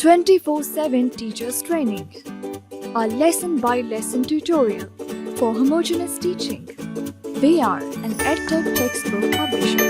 24/7 Teachers Training, a lesson-by-lesson tutorial for homogeneous teaching. We are an EdTech textbook publisher.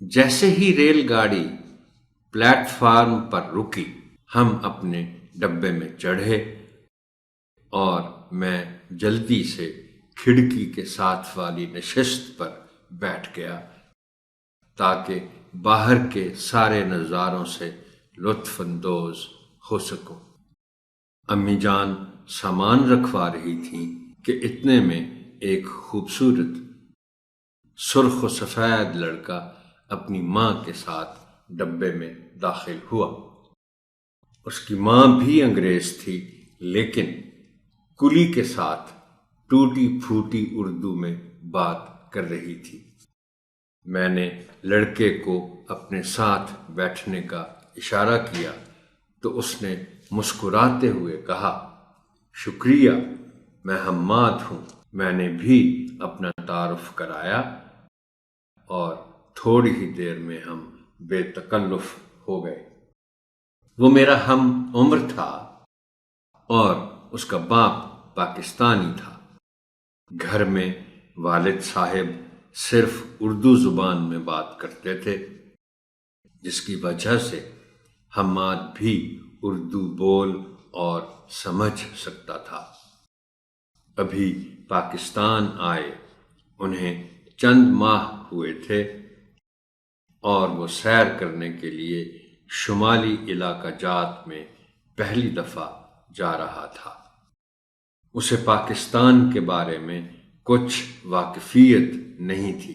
جیسے ہی rail گاڑی plate form پر رکی، ہم اپنے ڈبے میں چڑھے اور میں جلدی سے کھڑکی کے ساتھ والی نشست پر بیٹھ گیا تاکہ باہر کے سارے نظاروں سے لطف اندوز ہو سکوں۔ امی جان سامان رکھوا رہی تھیں کہ اتنے میں ایک خوبصورت سرخ و سفید لڑکا اپنی ماں کے ساتھ ڈبے میں داخل ہوا۔ اس کی ماں بھی انگریز تھی، لیکن کلی کے ساتھ ٹوٹی پھوٹی اردو میں بات کر رہی تھی۔ میں نے لڑکے کو اپنے ساتھ بیٹھنے کا اشارہ کیا تو اس نے مسکراتے ہوئے کہا، شکریہ، میں حماد ہوں۔ میں نے بھی اپنا تعارف کرایا اور تھوڑی ہی دیر میں ہم بے تکلف ہو گئے۔ وہ میرا ہم عمر تھا اور اس کا باپ پاکستانی تھا۔ گھر میں والد صاحب صرف اردو زبان میں بات کرتے تھے، جس کی وجہ سے حماد بھی اردو بول اور سمجھ سکتا تھا۔ ابھی پاکستان آئے انہیں چند ماہ ہوئے تھے اور وہ سیر کرنے کے لیے شمالی علاقہ جات میں پہلی دفعہ جا رہا تھا۔ اسے پاکستان کے بارے میں کچھ واقفیت نہیں تھی،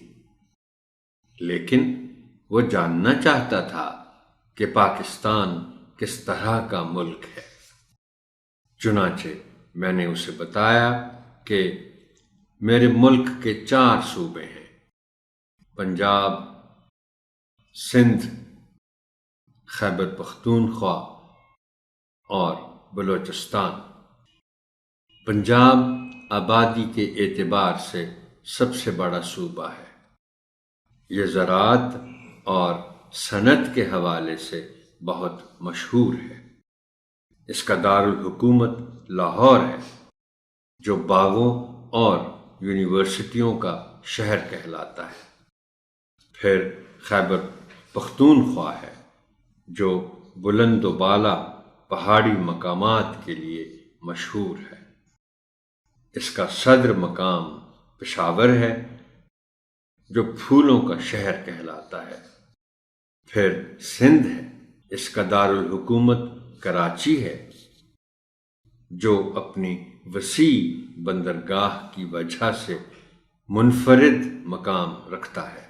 لیکن وہ جاننا چاہتا تھا کہ پاکستان کس طرح کا ملک ہے۔ چنانچہ میں نے اسے بتایا کہ میرے ملک کے 4 صوبے ہیں: پنجاب، سندھ، خیبر پختونخوا اور بلوچستان۔ پنجاب آبادی کے اعتبار سے سب سے بڑا صوبہ ہے۔ یہ زراعت اور صنعت کے حوالے سے بہت مشہور ہے۔ اس کا دارالحکومت لاہور ہے، جو باغوں اور یونیورسٹیوں کا شہر کہلاتا ہے۔ پھر خیبر پختونخوا ہے، جو بلند و بالا پہاڑی مقامات کے لیے مشہور ہے۔ اس کا صدر مقام پشاور ہے، جو پھولوں کا شہر کہلاتا ہے۔ پھر سندھ ہے، اس کا دارالحکومت کراچی ہے، جو اپنی وسیع بندرگاہ کی وجہ سے منفرد مقام رکھتا ہے۔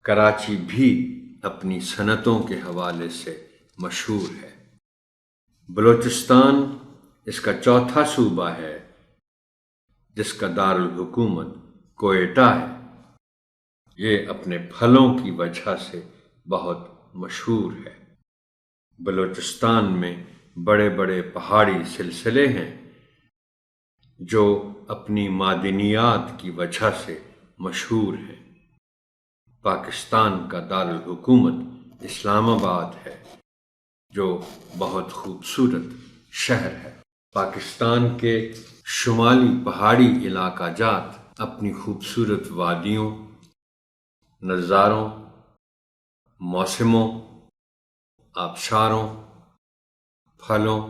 کراچی بھی اپنی صنعتوں کے حوالے سے مشہور ہے۔ بلوچستان اس کا 4تھا صوبہ ہے، جس کا دارالحکومت کوئٹہ ہے۔ یہ اپنے پھلوں کی وجہ سے بہت مشہور ہے۔ بلوچستان میں بڑے بڑے پہاڑی سلسلے ہیں، جو اپنی معدنیات کی وجہ سے مشہور ہیں۔ پاکستان کا دارالحکومت اسلام آباد ہے، جو بہت خوبصورت شہر ہے۔ پاکستان کے شمالی پہاڑی علاقہ جات اپنی خوبصورت وادیوں، نظاروں، موسموں، آبشاروں، پھلوں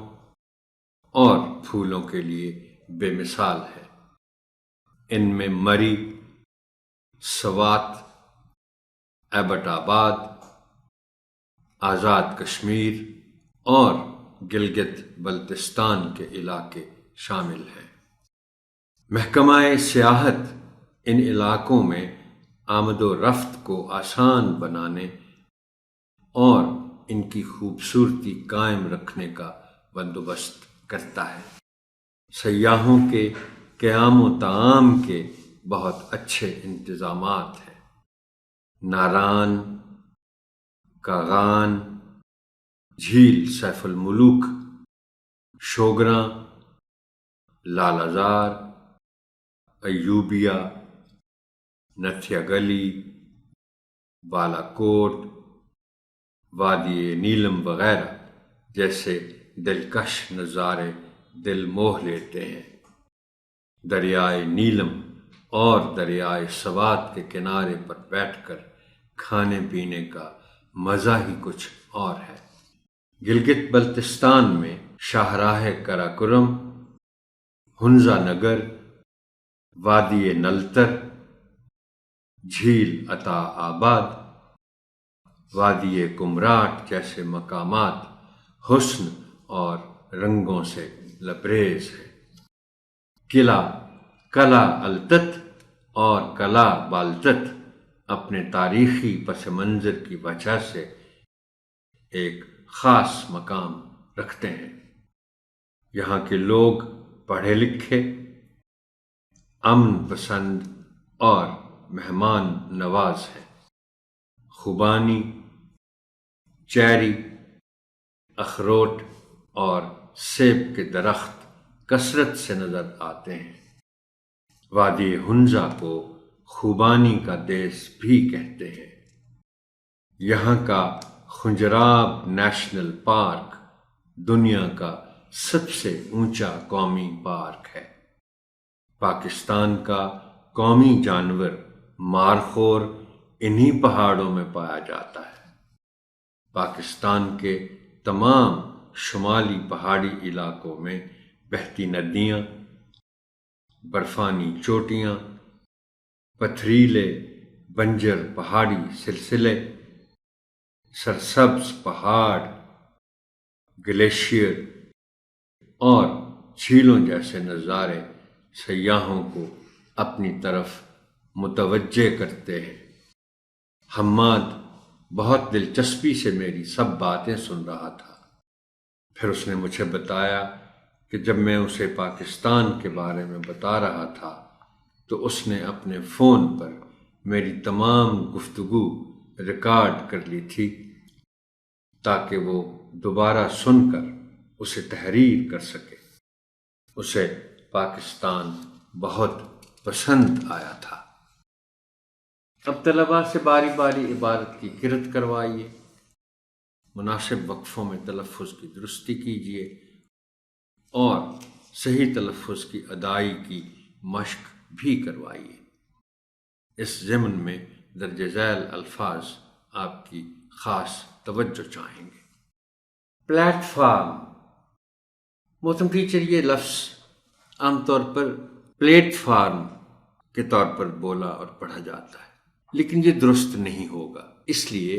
اور پھولوں کے لیے بے مثال ہے۔ ان میں مری، سوات، ایبٹ آباد، آزاد کشمیر اور گلگت بلتستان کے علاقے شامل ہیں۔ محکمہ سیاحت ان علاقوں میں آمد و رفت کو آسان بنانے اور ان کی خوبصورتی قائم رکھنے کا بندوبست کرتا ہے۔ سیاحوں کے قیام و طعام کے بہت اچھے انتظامات ہیں۔ ناران، کاغان، جھیل سیف الملوک، شوگراں، لال آزار، ایوبیہ، نتھیا گلی، بالا کوٹ، وادی نیلم وغیرہ جیسے دلکش نظارے دل موہ لیتے ہیں۔ دریائے نیلم اور دریائے سوات کے کنارے پر بیٹھ کر کھانے پینے کا مزہ ہی کچھ اور ہے۔ گلگت بلتستان میں شاہراہ کراکرم، ہنزا نگر، وادی نلتر، جھیل عطا آباد، وادی کمراٹ جیسے مقامات حسن اور رنگوں سے لبریز ہے۔ قلعہ التت اور قلعہ بالتت اپنے تاریخی پس منظر کی وجہ سے ایک خاص مقام رکھتے ہیں۔ یہاں کے لوگ پڑھے لکھے، امن پسند اور مہمان نواز ہیں۔ خوبانی، چیری، اخروٹ اور سیب کے درخت کثرت سے نظر آتے ہیں۔ وادی ہنزا کو خوبانی کا دیس بھی کہتے ہیں۔ یہاں کا خنجراب نیشنل پارک دنیا کا سب سے اونچا قومی پارک ہے۔ پاکستان کا قومی جانور مارخور انہی پہاڑوں میں پایا جاتا ہے۔ پاکستان کے تمام شمالی پہاڑی علاقوں میں بہتی ندیاں، برفانی چوٹیاں، پتھریلے بنجر پہاڑی سلسلے، سرسبز پہاڑ، گلیشیئر اور جھیلوں جیسے نظارے سیاحوں کو اپنی طرف متوجہ کرتے ہیں۔ حماد بہت دلچسپی سے میری سب باتیں سن رہا تھا۔ پھر اس نے مجھے بتایا کہ جب میں اسے پاکستان کے بارے میں بتا رہا تھا تو اس نے اپنے فون پر میری تمام گفتگو ریکارڈ کر لی تھی تاکہ وہ دوبارہ سن کر اسے تحریر کر سکے۔ اسے پاکستان بہت پسند آیا تھا۔ اب طلباء سے باری باری عبارت کی قرأت کروائیے، مناسب وقفوں میں تلفظ کی درستی کیجیے اور صحیح تلفظ کی ادائی کی مشق بھی کروائیے۔ اس ضمن میں درج ذیل الفاظ آپ کی خاص توجہ چاہیں گے۔ پلیٹ فارم، محترم ٹیچر، یہ لفظ عام طور پر پلیٹ فارم کے طور پر بولا اور پڑھا جاتا ہے، لیکن یہ درست نہیں ہوگا، اس لیے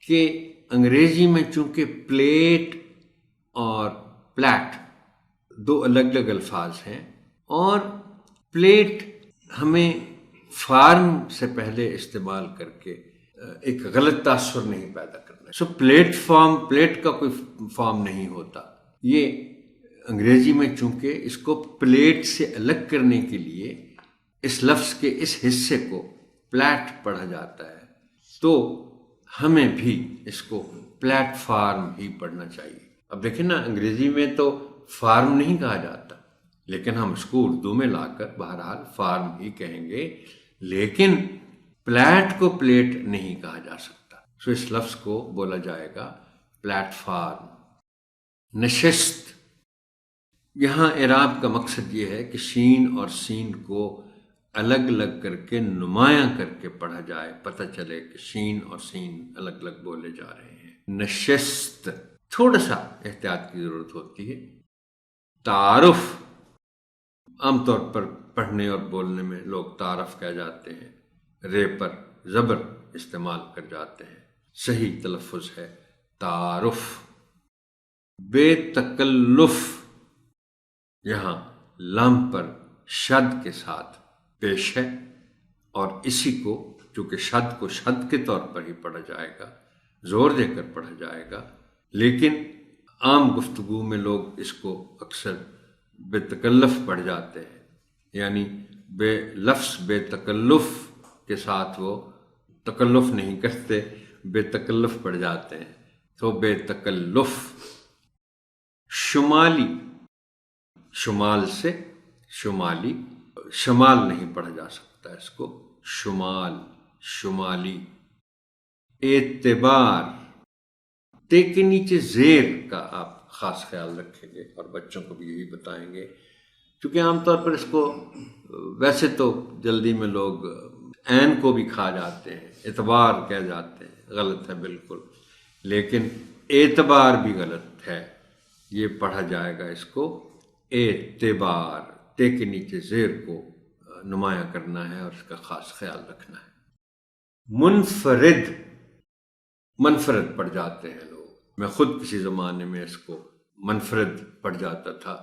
کہ انگریزی میں چونکہ پلیٹ اور پلیٹ دو الگ الگ الفاظ ہیں، اور پلیٹ ہمیں فارم سے پہلے استعمال کر کے ایک غلط تاثر نہیں پیدا کرنا۔ سو پلیٹ کا کوئی فارم نہیں ہوتا۔ یہ انگریزی میں چونکہ اس کو پلیٹ سے الگ کرنے کے لیے اس لفظ کے اس حصے کو پلیٹ پڑھا جاتا ہے، تو ہمیں بھی اس کو پلیٹ فارم ہی پڑھنا چاہیے۔ اب دیکھیں نا، انگریزی میں تو فارم نہیں کہا جاتا، لیکن ہم اس کو اردو میں لا کر بہرحال فارم ہی کہیں گے، لیکن پلیٹ کو پلیٹ نہیں کہا جا سکتا۔ سو اس لفظ کو بولا جائے گا پلیٹ فارم۔ نشست، یہاں اعراب کا مقصد یہ ہے کہ شین اور سین کو الگ الگ کر کے نمایاں کر کے پڑھا جائے، پتہ چلے کہ شین اور سین الگ الگ بولے جا رہے ہیں۔ نشست، تھوڑا سا احتیاط کی ضرورت ہوتی ہے۔ تعارف، عام طور پر پڑھنے اور بولنے میں لوگ تعارف کہہ جاتے ہیں، رے پر زبر استعمال کر جاتے ہیں، صحیح تلفظ ہے تعارف۔ بے تکلف، یہاں لام پر شد کے ساتھ پیش ہے، اور اسی کو چونکہ شد کو شد کے طور پر ہی پڑھا جائے گا، زور دے کر پڑھا جائے گا، لیکن عام گفتگو میں لوگ اس کو اکثر بے تکلف پڑھ جاتے ہیں، یعنی بے تکلف کے ساتھ وہ تکلف نہیں کرتے، بے تکلف پڑھ جاتے ہیں، تو بے تکلف۔ شمالی، شمال سے شمالی، شمال نہیں پڑھا جا سکتا اس کو، شمال، شمالی۔ اعتبار، تے کے نیچے زیر کا آپ خاص خیال رکھیں گے اور بچوں کو بھی یہی بتائیں گے، کیونکہ عام طور پر اس کو ویسے تو جلدی میں لوگ عین کو بھی کھا جاتے ہیں، اعتبار کہہ جاتے ہیں، غلط ہے بالکل، لیکن اعتبار بھی غلط ہے، یہ پڑھا جائے گا اس کو اعتبار، تے کے نیچے زیر کو نمایاں کرنا ہے اور اس کا خاص خیال رکھنا ہے۔ منفرد، منفرد پڑھ جاتے ہیں لوگ، میں خود کسی زمانے میں اس کو منفرد پڑھ جاتا تھا،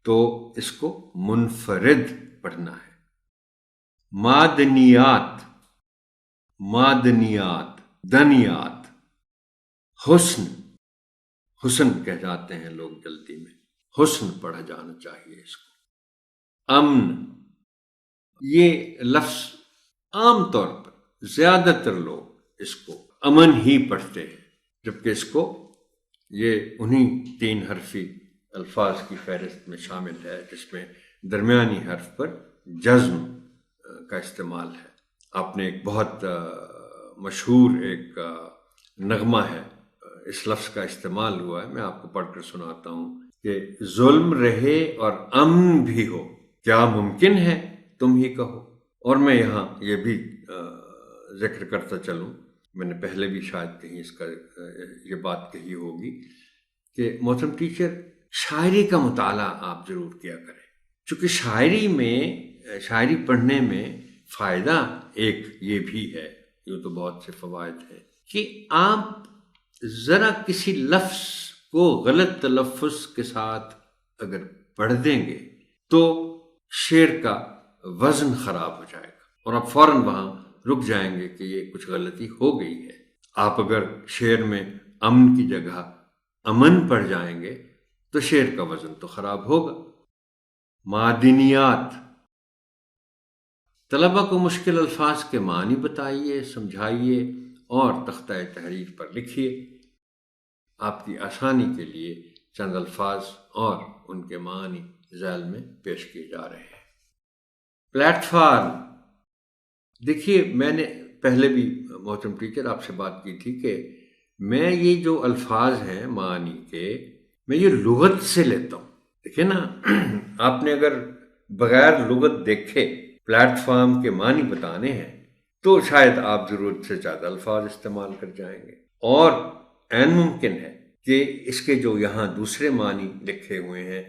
تو اس کو منفرد پڑھنا ہے۔ معدنیات، معدنیات، دنیات، حسن، حسن کہہ جاتے ہیں لوگ جلدی میں، حسن پڑھا جانا چاہیے اس کو۔ امن، یہ لفظ عام طور پر زیادہ تر لوگ اس کو امن ہی پڑھتے ہیں، جبکہ اس کو یہ انہی 3 حرفی الفاظ کی فہرست میں شامل ہے جس میں درمیانی حرف پر جزم کا استعمال ہے۔ آپ نے ایک بہت مشہور ایک نغمہ ہے، اس لفظ کا استعمال ہوا ہے، میں آپ کو پڑھ کر سناتا ہوں کہ ظلم رہے اور امن بھی ہو، کیا ممکن ہے تم ہی کہو۔ اور میں یہاں یہ بھی ذکر کرتا چلوں، میں نے پہلے بھی شاید کہیں اس کا یہ بات کہی ہوگی کہ محترم ٹیچر، شاعری کا مطالعہ آپ ضرور کیا کریں، چونکہ شاعری پڑھنے میں فائدہ ایک یہ بھی ہے، یہ تو بہت سے فوائد ہیں، کہ آپ ذرا کسی لفظ کو غلط تلفظ کے ساتھ اگر پڑھ دیں گے تو شعر کا وزن خراب ہو جائے گا اور آپ فوراً وہاں رک جائیں گے کہ یہ کچھ غلطی ہو گئی ہے۔ آپ اگر شعر میں امن کی جگہ امن پڑھ جائیں گے تو شعر کا وزن تو خراب ہوگا۔ معدنیات، طلبہ کو مشکل الفاظ کے معنی بتائیے، سمجھائیے اور تختہ تحریر پر لکھیے۔ آپ کی آسانی کے لیے چند الفاظ اور ان کے معنی ذیل میں پیش کیے جا رہے ہیں۔ پلیٹ فارم، دیکھیے میں نے پہلے بھی محترم ٹیچر آپ سے بات کی تھی کہ میں یہ جو الفاظ ہیں معنی کے، میں یہ لغت سے لیتا ہوں۔ دیکھیں نا، آپ نے اگر بغیر لغت دیکھے پلیٹ فارم کے معنی بتانے ہیں تو شاید آپ ضرورت سے زیادہ الفاظ استعمال کر جائیں گے، اور عین ممکن ہے کہ اس کے جو یہاں دوسرے معنی لکھے ہوئے ہیں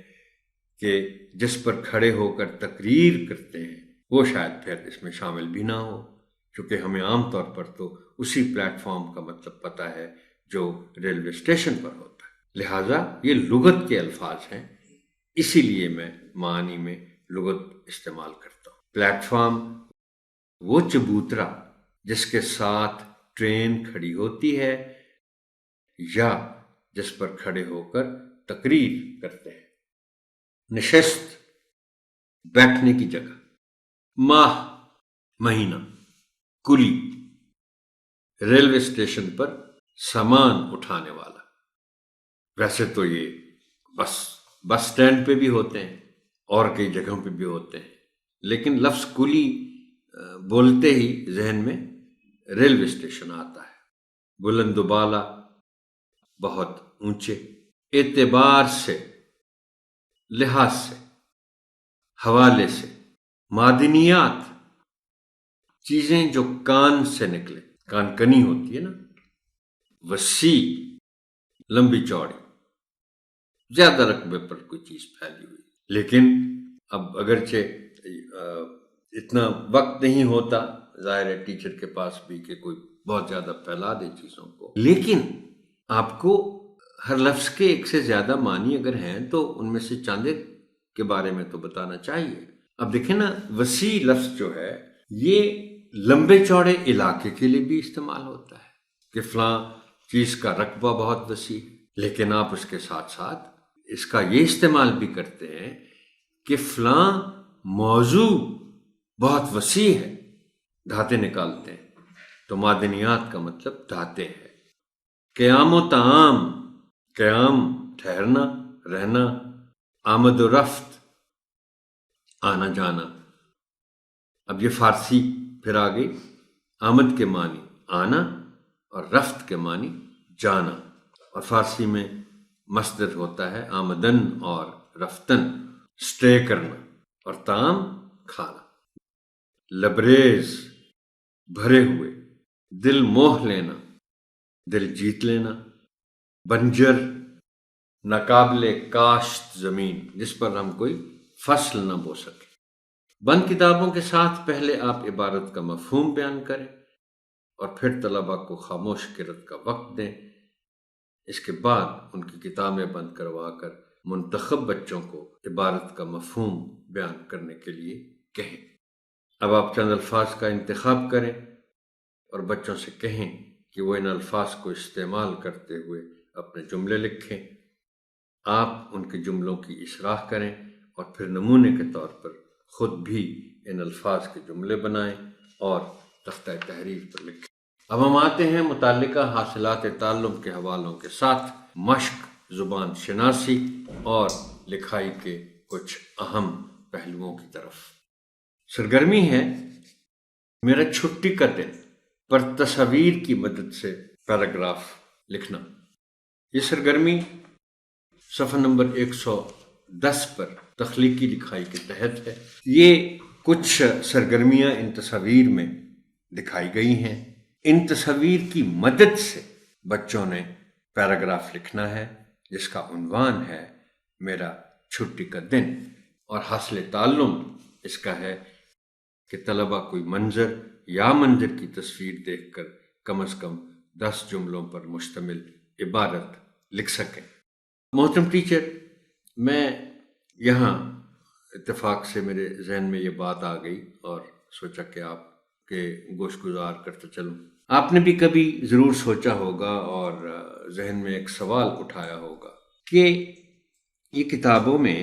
کہ جس پر کھڑے ہو کر تقریر کرتے ہیں، وہ شاید پھر اس میں شامل بھی نہ ہو، چونکہ ہمیں عام طور پر تو اسی پلیٹ فارم کا مطلب پتہ ہے جو ریلوے اسٹیشن پر ہوتا ہے، لہٰذا یہ لغت کے الفاظ ہیں، اسی لیے میں معنی میں لغت استعمال کرتا ہوں۔ پلیٹ فارم وہ چبوترا جس کے ساتھ ٹرین کھڑی ہوتی ہے یا جس پر کھڑے ہو کر تقریر کرتے ہیں۔ نشست، بیٹھنے کی جگہ۔ ماہ، مہینہ۔ کلی، ریلوے اسٹیشن پر سامان اٹھانے والا۔ ویسے تو یہ بس اسٹینڈ پہ بھی ہوتے ہیں اور کئی جگہوں پہ بھی ہوتے ہیں، لیکن لفظ کلی بولتے ہی ذہن میں ریلوے اسٹیشن آتا ہے۔ بلند و بالا، بہت اونچے۔ اعتبار سے، لحاظ سے، حوالے سے۔ معدنیات، چیزیں جو کان سے نکلے، کان کنی ہوتی ہے نا، وسیع، لمبی چوڑی، زیادہ رقبے پر کوئی چیز پھیلی ہوئی۔ لیکن اب اگرچہ اتنا وقت نہیں ہوتا ظاہر ہے ٹیچر کے پاس بھی کہ کوئی بہت زیادہ پھیلا دے چیزوں کو، لیکن آپ کو ہر لفظ کے ایک سے زیادہ معنی اگر ہیں تو ان میں سے چند کے بارے میں تو بتانا چاہیے۔ اب دیکھیں نا، وسیع لفظ جو ہے یہ لمبے چوڑے علاقے کے لیے بھی استعمال ہوتا ہے کہ فلاں چیز کا رقبہ بہت وسیع، لیکن آپ اس کے ساتھ ساتھ اس کا یہ استعمال بھی کرتے ہیں کہ فلاں موضوع بہت وسیع ہے، دھاتے نکالتے ہیں، تو معدنیات کا مطلب دھاتے ہے۔ قیام و طعام، قیام ٹھہرنا، رہنا، آمد و رفت، آنا جانا۔ اب یہ فارسی پھر آگے آمد کے معنی آنا اور رفت کے معنی جانا، اور فارسی میں مصدر ہوتا ہے آمدن اور رفتن، سٹے کرنا، اور طعام کھانا۔ لبریز، بھرے ہوئے، دل موہ لینا، دل جیت لینا، بنجر ناقابل کاشت زمین جس پر ہم کوئی فصل نہ بو سکے۔ بند کتابوں کے ساتھ پہلے آپ عبارت کا مفہوم بیان کریں اور پھر طلباء کو خاموش قرأت کا وقت دیں۔ اس کے بعد ان کی کتابیں بند کروا کر منتخب بچوں کو عبارت کا مفہوم بیان کرنے کے لیے کہیں۔ اب آپ چند الفاظ کا انتخاب کریں اور بچوں سے کہیں کہ وہ ان الفاظ کو استعمال کرتے ہوئے اپنے جملے لکھیں۔ آپ ان کے جملوں کی اصلاح کریں اور پھر نمونے کے طور پر خود بھی ان الفاظ کے جملے بنائیں اور تختہ تحریر پر لکھیں۔ اب ہم آتے ہیں متعلقہ حاصلات تعلم کے حوالوں کے ساتھ مشق، زبان شناسی اور لکھائی کے کچھ اہم پہلوؤں کی طرف۔ سرگرمی ہے میرا چھٹی کا دن پر تصاویر کی مدد سے پیراگراف لکھنا۔ یہ سرگرمی صفحہ نمبر 110 پر تخلیقی لکھائی کے تحت ہے۔ یہ کچھ سرگرمیاں ان تصاویر میں دکھائی گئی ہیں۔ ان تصاویر کی مدد سے بچوں نے پیراگراف لکھنا ہے جس کا عنوان ہے میرا چھٹی کا دن، اور حاصل تعلم اس کا ہے کہ طلباء کوئی منظر یا منظر کی تصویر دیکھ کر کم از کم 10 جملوں پر مشتمل عبارت لکھ سکیں۔ محترم ٹیچر، میں یہاں اتفاق سے میرے ذہن میں یہ بات آ گئی اور سوچا کہ آپ کے گوش گزار کرتا چلوں۔ آپ نے بھی کبھی ضرور سوچا ہوگا اور ذہن میں ایک سوال اٹھایا ہوگا کہ یہ کتابوں میں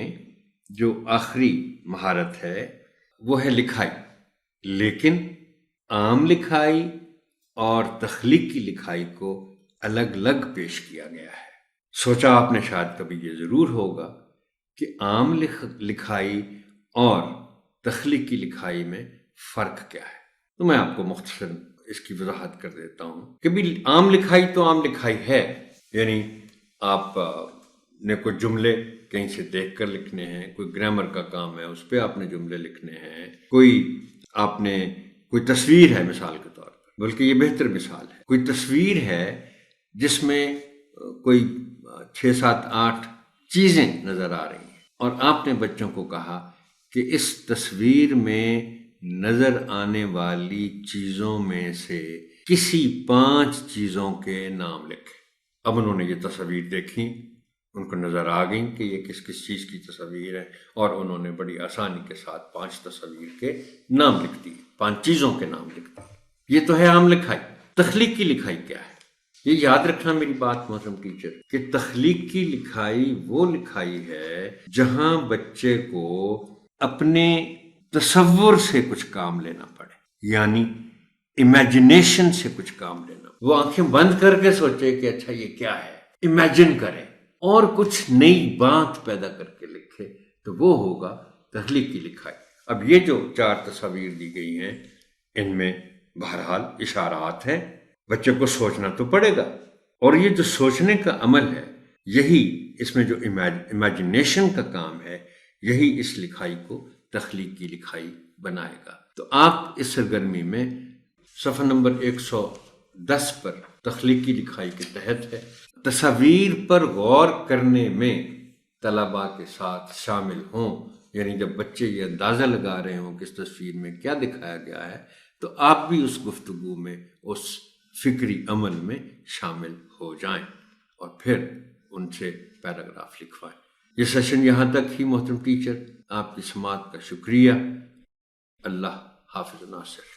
جو آخری مہارت ہے وہ ہے لکھائی، لیکن عام لکھائی اور تخلیقی لکھائی کو الگ الگ پیش کیا گیا ہے۔ سوچا آپ نے شاید کبھی یہ ضرور ہوگا کہ عام لکھائی اور تخلیقی لکھائی میں فرق کیا ہے۔ تو میں آپ کو مختصر اس کی وضاحت کر دیتا ہوں کہ بھی عام لکھائی تو عام لکھائی ہے، یعنی آپ نے کوئی جملے کہیں سے دیکھ کر لکھنے ہیں، کوئی گرامر کا کام ہے اس پہ آپ نے جملے لکھنے ہیں، کوئی تصویر ہے مثال کے طور پر، بلکہ یہ بہتر مثال ہے، کوئی تصویر ہے جس میں کوئی 6 7 8 چیزیں نظر آ رہی ہیں اور آپ نے بچوں کو کہا کہ اس تصویر میں نظر آنے والی چیزوں میں سے کسی 5 چیزوں کے نام لکھیں۔ اب انہوں نے یہ تصویر دیکھی، ان کو نظر آ گئی کہ یہ کس کس چیز کی تصویر ہے، اور انہوں نے بڑی آسانی کے ساتھ 5 تصویر کے نام لکھ دیے، 5 چیزوں کے نام لکھ دیے۔ یہ تو ہے عام لکھائی۔ تخلیقی لکھائی کیا ہے؟ یہ یاد رکھنا میری بات محترم ٹیچر کہ تخلیقی لکھائی وہ لکھائی ہے جہاں بچے کو اپنے تصور سے کچھ کام لینا پڑے، یعنی امیجنیشن سے کچھ کام لینا۔ وہ آنکھیں بند کر کے سوچے کہ اچھا یہ کیا ہے، امیجن کرے اور کچھ نئی بات پیدا کر کے لکھے، تو وہ ہوگا تخلیقی لکھائی۔ اب یہ جو 4 تصاویر دی گئی ہیں ان میں بہرحال اشارات ہیں، بچے کو سوچنا تو پڑے گا، اور یہ جو سوچنے کا عمل ہے یہی اس میں جو امیجنیشن کا کام ہے یہی اس لکھائی کو تخلیقی لکھائی بنائے گا۔ تو آپ اس سرگرمی میں صفحہ نمبر 110 پر تخلیقی لکھائی کے تحت ہے، تصاویر پر غور کرنے میں طلباء کے ساتھ شامل ہوں، یعنی جب بچے یہ اندازہ لگا رہے ہوں کہ اس تصویر میں کیا دکھایا گیا ہے تو آپ بھی اس گفتگو میں، اس فکری عمل میں شامل ہو جائیں اور پھر ان سے پیراگراف لکھوائیں۔ یہ سیشن یہاں تک ہی محترم ٹیچر، آپ کی سماعت کا شکریہ۔ اللہ حافظ ناصر۔